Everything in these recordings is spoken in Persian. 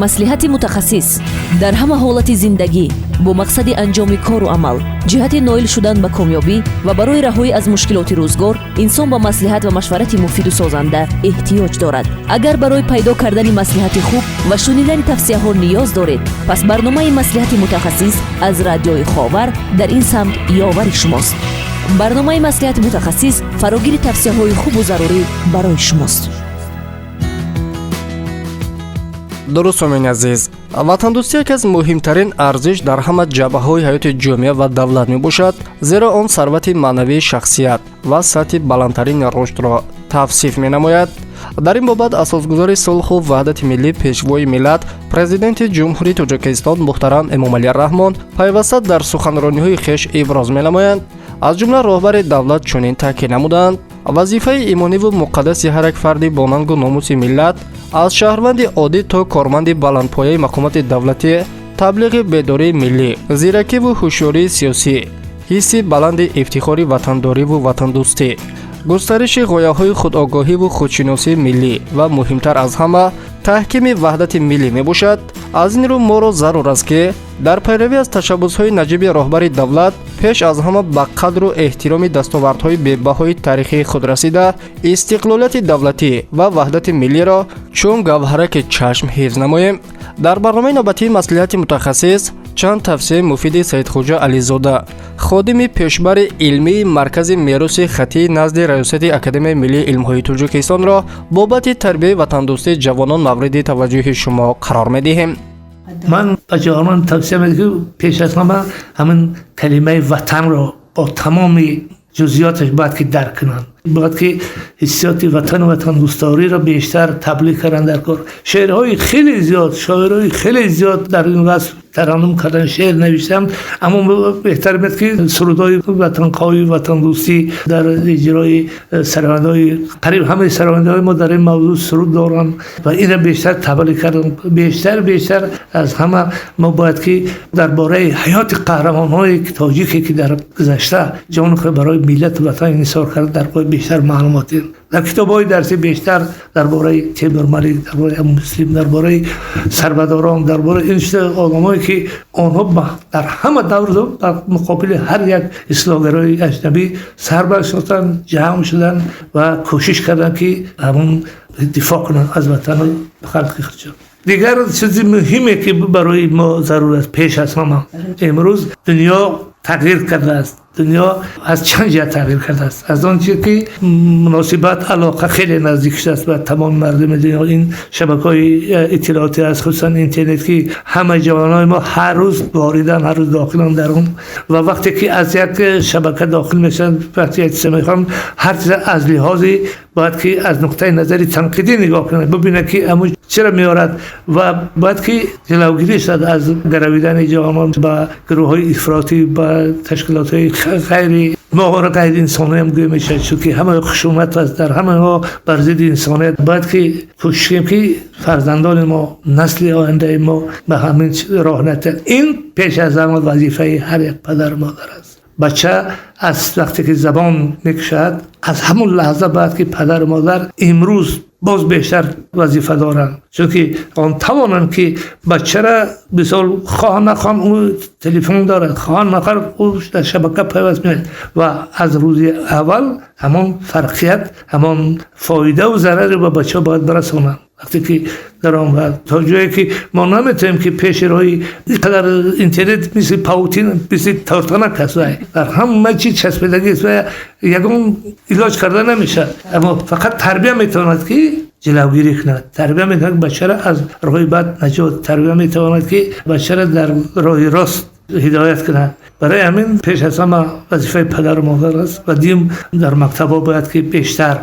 маслиҳати мутахассис дар ҳама ҳолати зиндагӣ бо мақсади анҷоми кору амал, ҷиҳати ноил шудан ба комёбӣ ва барои раҳоӣ аз мушкилоти рӯзгор инсон ба маслиҳат ва машварати муфиду созанда эҳтиёҷ дорад. агар барои пайдо кардани маслиҳати хуб ва шунидани тавсияҳо ниёз доред, пас барномаи маслиҳати мутахассис аз радиои Ховар дар ин самт ёвари шумост. барномаи маслиҳати мутахассис фарогири тавсияҳои хубу зарурӣ барои шумост. дуруст умин азиз, ватандӯстӣ яке аз муҳимтарин арзиш дар ҳама ҷабҳаҳои ҳаёти ҷомеа ва давлат мебошад, зеро он сарвати маънавии шахсият ва сатҳи баландтарини рушдро тавсиф менамояд. дар ин бобат асосгузори сулҳу ваҳдати миллӣ, пешвои миллат, президенти ҷумҳурии Тоҷикистон муҳтарам Эмомалӣ Раҳмон пайваста дар суханрониҳои хеш иброз менамоянд. аз ҷумла роҳбари давлат чунин таъкид намуданд: вазифаи имониву муқаддаси ҳар як фарди бо нангу номуси миллат, аз шаҳрванди оддӣ то корманди баландпояи мақомоти давлатӣ, таблиғи бедории миллӣ, зиракиву ҳушёрии сиёсӣ, ҳисси баланди ифтихори ватандориву ватандӯстӣ, густариши ғояҳои худогоҳиву худшиносии миллӣ ва муҳимтар аз ҳама таҳкими ваҳдати миллӣ мебошад. аз ин рӯ моро зарур аст ки дар пайравӣ аз ташаббусҳои наҷиби роҳбари давлат пеш аз ҳама ба қадру эҳтироми дастовардҳои бебаҳои таърихии худ расида, истиқлолияти давлатӣ ва ваҳдати миллиро чун гавҳараки чашм ҳифз намоем. дар барномаи навбатии маслиҳати мутахассис чанд тавсияи муфиди Саидхоҷа Ализода, ходими пешбари илмии маркази мероси хаттии назди раёсати Академияи миллии илмҳои Тоҷикистонро бобати тарбияи ватандӯстии ҷавонон мавриди таваҷҷӯҳи шумо қарор медиҳем. ман ба ҷавонон тавсия медиҳам ки пеш аз ҳама ҳамин калимаи ватанро бо тамоми ҷузъиёташ бояд ки дарк кунанд. бояд ки ҳиссиёти ватану ватандӯсториро бештар таблиғ карданд дар кор. шеърҳои хеле зиёд, шоирҳои хеле зиёд дар ин васф тараннум кардан, шеър навиштанд, аммо беҳтар меяд ки сурудҳои ватанхоҳӣ, ватандӯстӣ дар иҷрои саравандҳои қариб ҳамаи саравандаҳои мо дар ин мавзӯъ суруд доранд ва инро бештар таблиғ кардан. бештар аз ҳама мо бояд ки дар бораи ҳаёти қаҳрамонҳои тоҷике ки дар гузашта ҷони худ барои миллату ватан нисор карда дар бораи бештар маълумот диҳем. дар китобҳои дарсӣ бештар дар бораи Темурмалик, дар бораи Муслим, дар бораи сарвадорон, дар бораи ин одамое ки онҳо дар ҳама давр дар муқобили ҳар як ислоҳгарои аҷнабӣ сар баршотанд, ҷамъ шуданд ва кӯшиш карданд ки ҳамон дифоъ кунанд аз ватану халқи худшон. дигар чизи муҳиме ки барои мо зарур аст, пеш аз ҳама имрӯз дунё тағйир кардааст. дунё аз чанд ҷиҳат тағйир кардааст. аз он ҷо ки муносибат алоқа хеле наздик шудааст ба тамоми мардуми дунё. ин шабакаҳои иттилооти аст, хусусан интернет, ки ҳамаи ҷавонҳои мо ҳар рӯз вориданд, ҳар рӯз дохиланд дар он. ва вақте ки аз як шабака дохил мешаванд, вақте мехоҳанд ҳар чиз аз лиҳози бояд ки аз нуқтаи назари танқидӣ нигоҳ кунад, бубинад ки амӯ чира меорад ва бояд ки ҷалавгирӣ шуд аз гаравидани ҷавонон ба гурӯҳҳои ифротӣ, ба ташкилотҳои غیری ما غیر انسانی هم گوی میشه، چون که همه خشونت است، در همه ها بر ضد انسانیت. باید که کوشش کنیم که فرزندان ما، نسل آینده ما به همین راه نرود. این پیش از همه وظیفه هر یک پدر مادر است. بچه از وقتی که زبان میکشد، از همون لحظه باید که پدر مادر امروز باز بیشتر وظیفه دارند، چون که آن توانند که بچه را بسیار خواهان نخواهان اون تلفن دارد، خواهان نخواهان او در شبکه پیوست میاد و از روز اول همان فرقیت، همان فایده و ضرر به بچه باید برسانند. وقتی که در آن وقت تا جایی که ما نمیتونیم که پیش روی اینقدر اینترنت مثل پاوتین، مثل تارتانک هست، در همه چیز چسبیدگی است و یگان علاج کرده نمیشه، اما فقط تربیت میتواند که جلوگیری کند. تربیت میتواند بچه را از راه بد نجات، تربیت میتواند که بچه را در راه راست هدایت کند. برای همین پیش از همه وظیفه پدر و مادر است و دیم در مکتب‌ها باید که بیشتر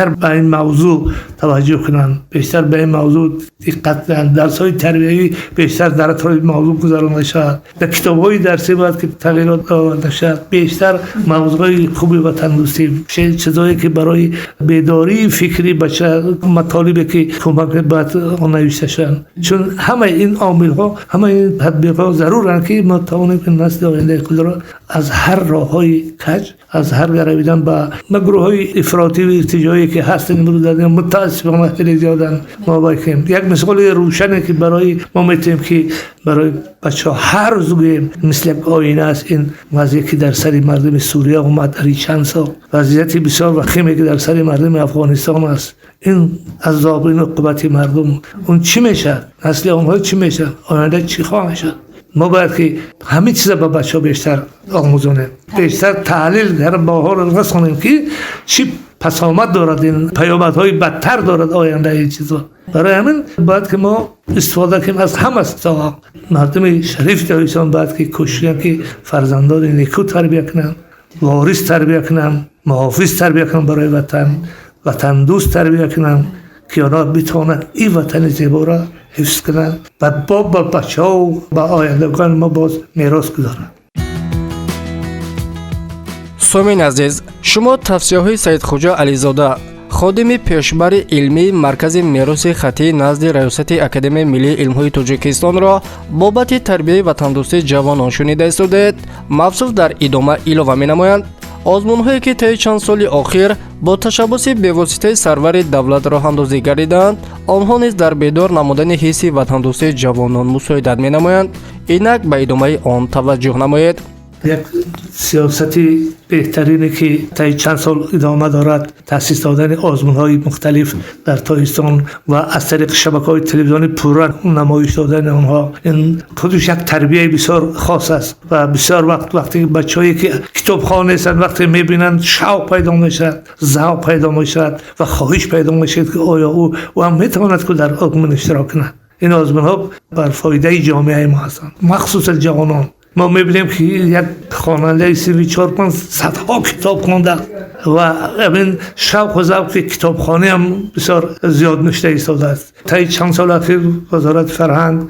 به این موضوع توجه کنند، بیشتر به این موضوع دقت کنند. درس‌های تربیتی بیشتر در اطراف موضوع گذرانده شود. در کتاب‌های درسی باید که تغییرات آورده شود. بیشتر موضوعهای خوبی و تندرستی، چیزایی که برای بیداری فکری بچه، مطالبی که کمک باید آن نوشته شوند. چون همه این عامل‌ها، همه این تطبیق‌ها ضرورند که ما توانیم که نسل آینده خود را از هر راه‌های کج، از هر گرویدن به گروه‌های افراطی و ارتجاعی که هستن امروز در متأسفانه خیلی زیادن ما باید یک مثال روشنه که برای ما میتونیم که برای بچه‌ها هر روز بگیم مثل یک آینه است. این وضعیتی که در سر مردم سوریه اومد در چند سال، وضعیتی بسیار وخیمی که در سر مردم افغانستان است، این عذاب، این عقوبت مردم، اون چی میشه؟ نسل اونها چی میشه؟ آینده چی خواهد شد؟ ما باید که همه چیز با بچه ها بیشتر آموزونیم، بیشتر تحلیل در باها رو رسونیم که چی پس آمد دارد، این پیامدهای بدتر دارد آینده این چیزا. برای همین باید که ما استفاده کنیم از همه ساعت. مردم شریف دایستان باید که کوشش که فرزندان نیکو تربیه کنن، وارث تربیه کنن، محافظ تربیه کنن برای وطن، وطن دوست تربیه کنن که آنها بتوانند این وطن زیبا را حفظ کنند و با بچه ها و با آیندگان ما باز میراث گذارند. سامعین عزیز، شما توصیه‌های سید خوجا علیزاده، خادم پیشبر علمی مرکز میراث خطی نزد ریاست اکادمی ملی علم‌های تاجیکستان را بابت تربیت و تندرستی جوانان شنیده استودید. مبسوط در ادامه ایلاوه می‌نمایند آزمون‌هایی که طی چند سال اخیر با تشبث بواسطه سرور دولت راه اندازی گردیدند، آنها نیز در بیدار نمودن حسی و تندرستی جوانان مساعدت می‌نمایند. اینک به ادامه آن توجه نمایید. یک سیاستی بهترینه که طی چند سال ادامه دارد، تأسیس دادن آزمون‌های مختلف در تاجیکستان و از طریق شبکه‌های تلویزیونی پورا نمایش دادن آنها. این خودش یک تربیت بسیار خاص است و بسیار وقتی بچه‌هایی که کتابخوان هستند وقتی می‌بینند شوق پیدا می‌شود، ذوق پیدا می‌شود و خواهش پیدا می‌شود که آیا او هم می‌تواند که در آزمون اشتراک کند. این آزمون‌ها بر فایده جامعه ما هستند، مخصوصا جوانان. ما می‌بینیم که یک خواننده 34-5 صدها کتاب خوانده و این شوق و ذوق کتابخوانی هم بسیار زیاد نشته ایستاده است. طی چند سال اخیر وزارت فرهنگ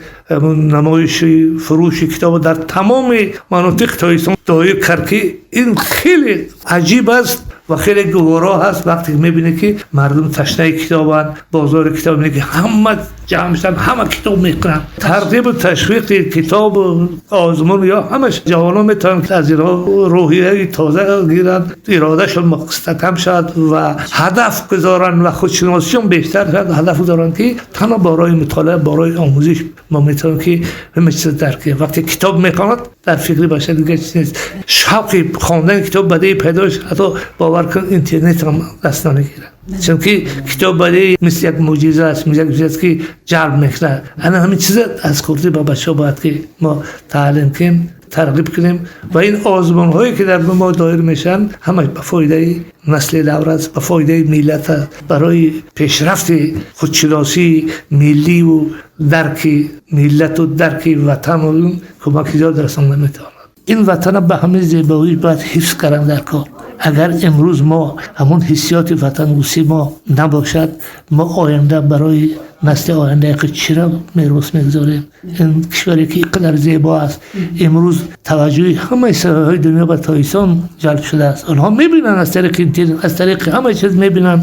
نمایش فروش کتاب در تمام مناطق تاجیکستان دایر کرد که این خیلی عجیب است و خیلی گوارا هست وقتی می‌بینی که مردم تشنه کتابند، بازار کتاب می‌بینی که همه جمع میشن، همه کتاب می‌خرن. ترتیب تشویق کتاب آزمون یا همش جوانان میتونن که از اینا روحیه تازه گیرن، ارادهشون مستحکم شد و هدف گذارن و خودشناسیشون بیشتر شد. هدف گذارن که تنها برای مطالعه، برای آموزش ما میتونیم که همه چیز درک کنیم. وقتی کتاب میخواند در فکری باشه دیگه چیز نیست. شوق خواندن کتاب بده پیدا شد، حتی باور کن اینترنت هم دست نمیگیره. چون که کتاب بده مثل یک معجزه است، مثل یک چیزی که جلب میکنه. انا همین چیز از خودی با بچه‌ها باید که ما تعلیم کنیم، ترغیب کنیم و این آزمون هایی که در ما دایر میشن همش به فایده نسل دور است، به فایده ملت، برای پیشرفت خودشناسی ملی و درک ملت و درک وطن و کمک زیاد رسانده میتواند. این وطن به همه زیبایی باید حفظ کردن در کار. اگر امروز ما همون حسیات وطن دوستی ما نباشد، ما آینده برای نسل آینده که چرا میراث میگذاریم؟ این کشوری که اینقدر زیبا است، امروز توجه همه سرهای دنیا به تاجیکستان جلب شده است. آنها میبینن از طریق اینترنت، از طریق همه چیز میبینن،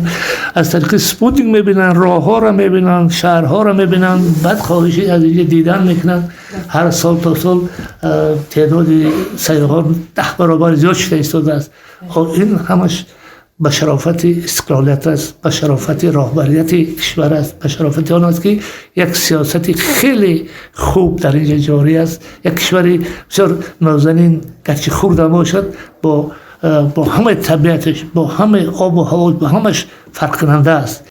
از طریق سپوتینگ میبینن، راه ها را میبینن، شهرها را میبینن، بعد خواهشی از اینجا دیدن میکنن. هر سال تا سال تعداد سیاحان 10 برابر زیاد شده ایستاده است. این همش به شرافت استقلالیت است، به شرافت راهبریت کشور است، به شرافت آن است که یک سیاست خیلی خوب در اینجا جاری است. یک کشوری بسیار نازنین گرچه خرد باشد، با همه طبیعتش، با همه آب و هوا، با همش فرق کننده است.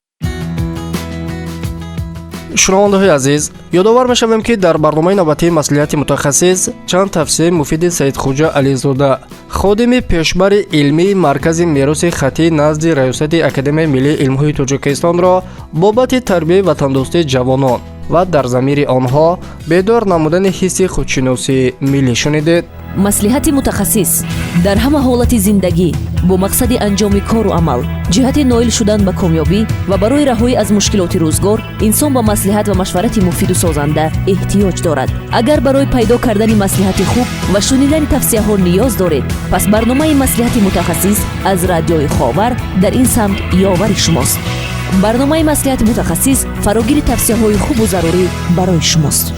شنونده‌های عزیز، یادآور می‌شویم که در برنامه نوبتی مصلحت متخصص چند توصیه مفید سید خوجا علیزاده، خادم پیشبر علمی مرکز میراث خطی نزد ریاست اکادمی ملی علم‌های تاجیکستان را بابت تربیت و تندرستی جوانان و در ضمیر آنها بیدار نمودن حس خودشناسی ملی شنیدید. مصلحت متخصص در همه حالت زندگی با مقصد انجام کار و عمل، جهت نائل شدن به کامیابی و برای رهایی از مشکلات روزگار، انسان با مصلحت و مشورت مفید و سازنده احتیاج دارد. اگر برای پیدا کردن مصلحت خوب و شنیدن توصیه ها نیاز دارید، پس برنامه مصلحت متخصص از رادیوی خاور در این سمت یاور شماست. برنامه مصلحت متخصص فراگیر توصیه های خوب و ضروری برای شماست.